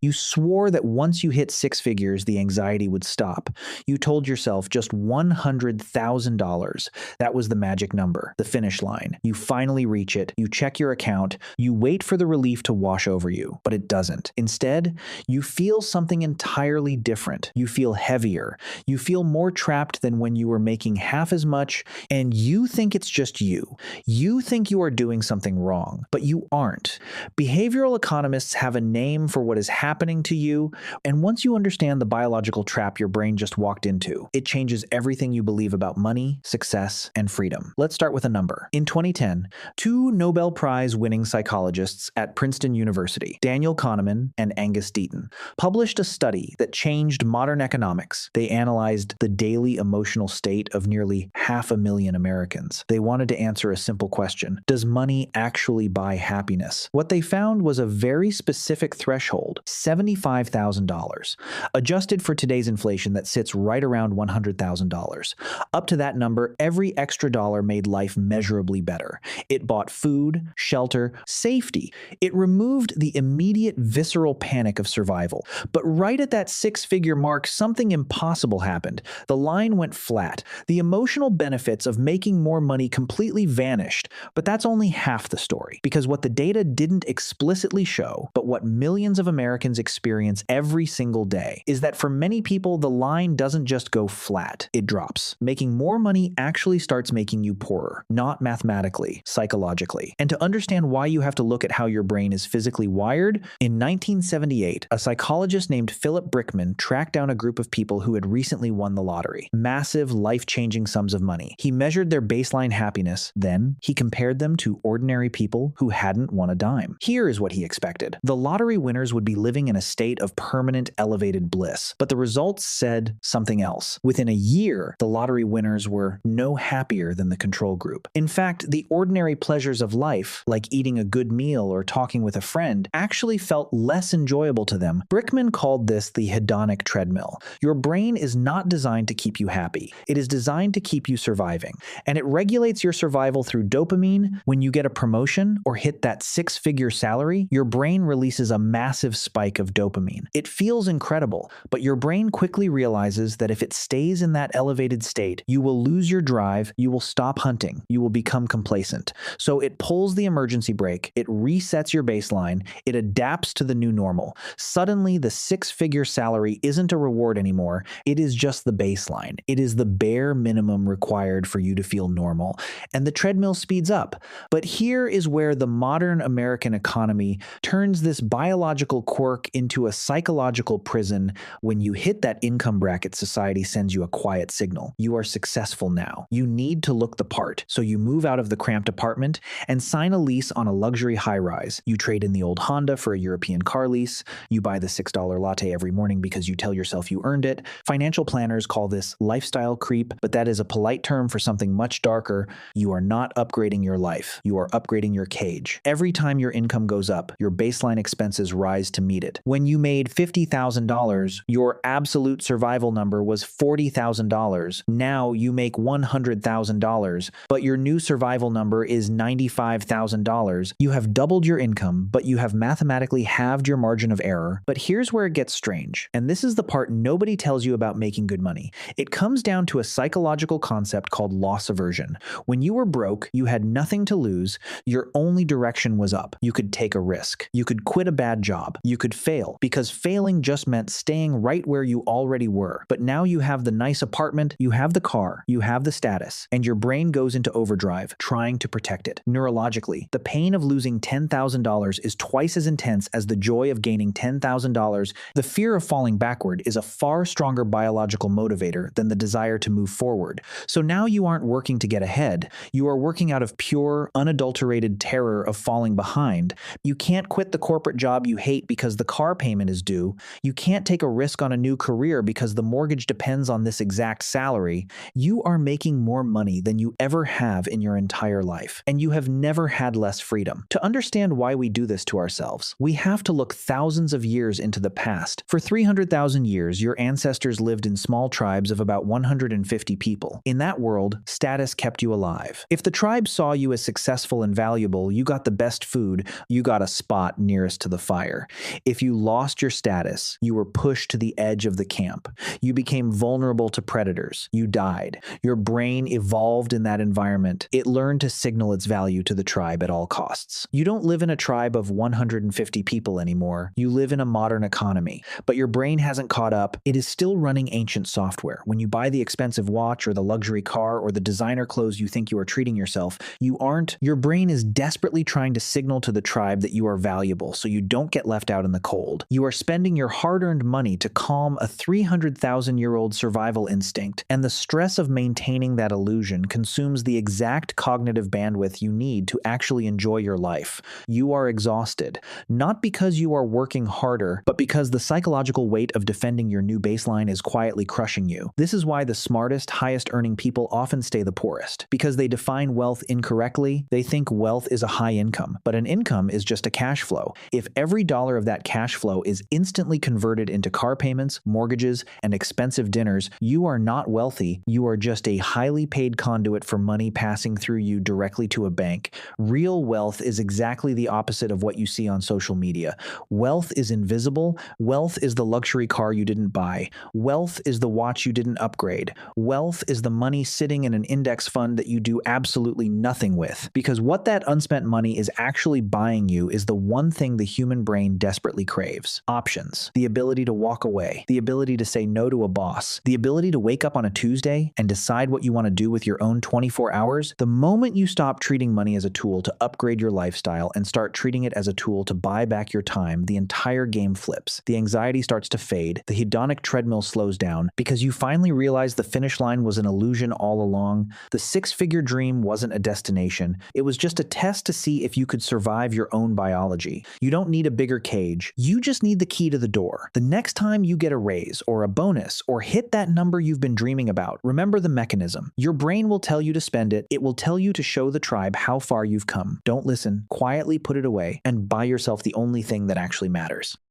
You swore that once you hit six figures, the anxiety would stop. You told yourself just $100,000. That was the magic number, the finish line. You finally reach it, you check your account, you wait for the relief to wash over you, but it doesn't. Instead, you feel something entirely different. You feel heavier. You feel more trapped than when you were making half as much, and you think it's just you. You think you are doing something wrong, but you aren't. Behavioral economists have a name for what is happening to you, and once you understand the biological trap your brain just walked into, it changes everything you believe about money, success, and freedom. Let's start with a number. In 2010, two Nobel Prize-winning psychologists at Princeton University, Daniel Kahneman and Angus Deaton, published a study that changed modern economics. They analyzed the daily emotional state of nearly 500,000 Americans. They wanted to answer a simple question: does money actually buy happiness? What they found was a very specific threshold: $75,000. Adjusted for today's inflation, that sits right around $100,000. Up to that number, every extra dollar made life measurably better. It bought food, shelter, safety. It removed the immediate visceral panic of survival. But right at that six-figure mark, something impossible happened. The line went flat. The emotional benefits of making more money completely vanished. But that's only half the story, because what the data didn't explicitly show, but what millions of Americans experience every single day, is that for many people, the line doesn't just go flat, it drops. Making more money actually starts making you poorer, not mathematically, psychologically. And to understand why, you have to look at how your brain is physically wired. In 1978, a psychologist named Philip Brickman tracked down a group of people who had recently won the lottery, massive, life-changing sums of money. He measured their baseline happiness, then he compared them to ordinary people who hadn't won a dime. Here is what he expected. The lottery winners would be living in a state of permanent elevated bliss, but the results said something else. Within a year, the lottery winners were no happier than the control group. In fact, the ordinary pleasures of life, like eating a good meal or talking with a friend, actually felt less enjoyable to them. Brickman called this the hedonic treadmill. Your brain is not designed to keep you happy. It is designed to keep you surviving. And it regulates your survival through dopamine. When you get a promotion or hit that six-figure salary, your brain releases a massive spike of dopamine. It feels incredible, but your brain quickly realizes that if it stays in that elevated state, you will lose your drive, you will stop hunting, you will become complacent. So it pulls the emergency brake, it resets your baseline, it adapts to the new normal. Suddenly, the six-figure salary isn't a reward anymore, it is just the baseline. It is the bare minimum required for you to feel normal, and the treadmill speeds up. But here is where the modern American economy turns this biological quirk into a psychological prison. When you hit that income bracket, society sends you a quiet signal. You are successful now. You need to look the part. So you move out of the cramped apartment and sign a lease on a luxury high-rise. You trade in the old Honda for a European car lease. You buy the $6 latte every morning because you tell yourself you earned it. Financial planners call this lifestyle creep, but that is a polite term for something much darker. You are not upgrading your life. You are upgrading your cage. Every time your income goes up, your baseline expenses rise to meet it. When you made $50,000, your absolute survival number was $40,000. Now you make $100,000, but your new survival number is $95,000. You have doubled your income, but you have mathematically halved your margin of error. But here's where it gets strange, and this is the part nobody tells you about making good money. It comes down to a psychological concept called loss aversion. When you were broke, you had nothing to lose. Your only direction was up. You could take a risk. You could quit a bad job. You could fail, because failing just meant staying right where you already were. But now you have the nice apartment, you have the car, you have the status, and your brain goes into overdrive, trying to protect it. Neurologically, the pain of losing $10,000 is twice as intense as the joy of gaining $10,000. The fear of falling backward is a far stronger biological motivator than the desire to move forward. So now you aren't working to get ahead. You are working out of pure, unadulterated terror of falling behind. You can't quit the corporate job you hate because the car payment is due. You can't take a risk on a new career because the mortgage depends on this exact salary. You are making more money than you ever have in your entire life, and you have never had less freedom. To understand why we do this to ourselves, we have to look thousands of years into the past. For 300,000 years, your ancestors lived in small tribes of about 150 people. In that world, status kept you alive. If the tribe saw you as successful and valuable, you got the best food, you got a spot nearest to the fire. If you lost your status, you were pushed to the edge of the camp. You became vulnerable to predators. You died. Your brain evolved in that environment. It learned to signal its value to the tribe at all costs. You don't live in a tribe of 150 people anymore. You live in a modern economy. But your brain hasn't caught up. It is still running ancient software. When you buy the expensive watch or the luxury car or the designer clothes you think you are treating yourself, you aren't. Your brain is desperately trying to signal to the tribe that you are valuable so you don't get left out in the cold. You are spending your hard-earned money to calm a 300,000-year-old survival instinct, and the stress of maintaining that illusion consumes the exact cognitive bandwidth you need to actually enjoy your life. You are exhausted, not because you are working harder, but because the psychological weight of defending your new baseline is quietly crushing you. This is why the smartest, highest-earning people often stay the poorest, because they define wealth incorrectly. They think wealth is a high income, but an income is just a cash flow. If every dollar of that cash flow is instantly converted into car payments, mortgages, and expensive dinners, you are not wealthy. You are just a highly paid conduit for money passing through you directly to a bank. Real wealth is exactly the opposite of what you see on social media. Wealth is invisible. Wealth is the luxury car you didn't buy. Wealth is the watch you didn't upgrade. Wealth is the money sitting in an index fund that you do absolutely nothing with. Because what that unspent money is actually buying you is the one thing the human brain desperately craves. Options. The ability to walk away. The ability to say no to a boss. The ability to wake up on a Tuesday and decide what you want to do with your own 24 hours. The moment you stop treating money as a tool to upgrade your lifestyle and start treating it as a tool to buy back your time, the entire game flips. The anxiety starts to fade. The hedonic treadmill slows down because you finally realize the finish line was an illusion all along. The six-figure dream wasn't a destination. It was just a test to see if you could survive your own biology. You don't need a bigger cage. You just need the key to the door. The next time you get a raise or a bonus or hit that number you've been dreaming about, remember the mechanism. Your brain will tell you to spend it. It will tell you to show the tribe how far you've come. Don't listen. Quietly put it away and buy yourself the only thing that actually matters.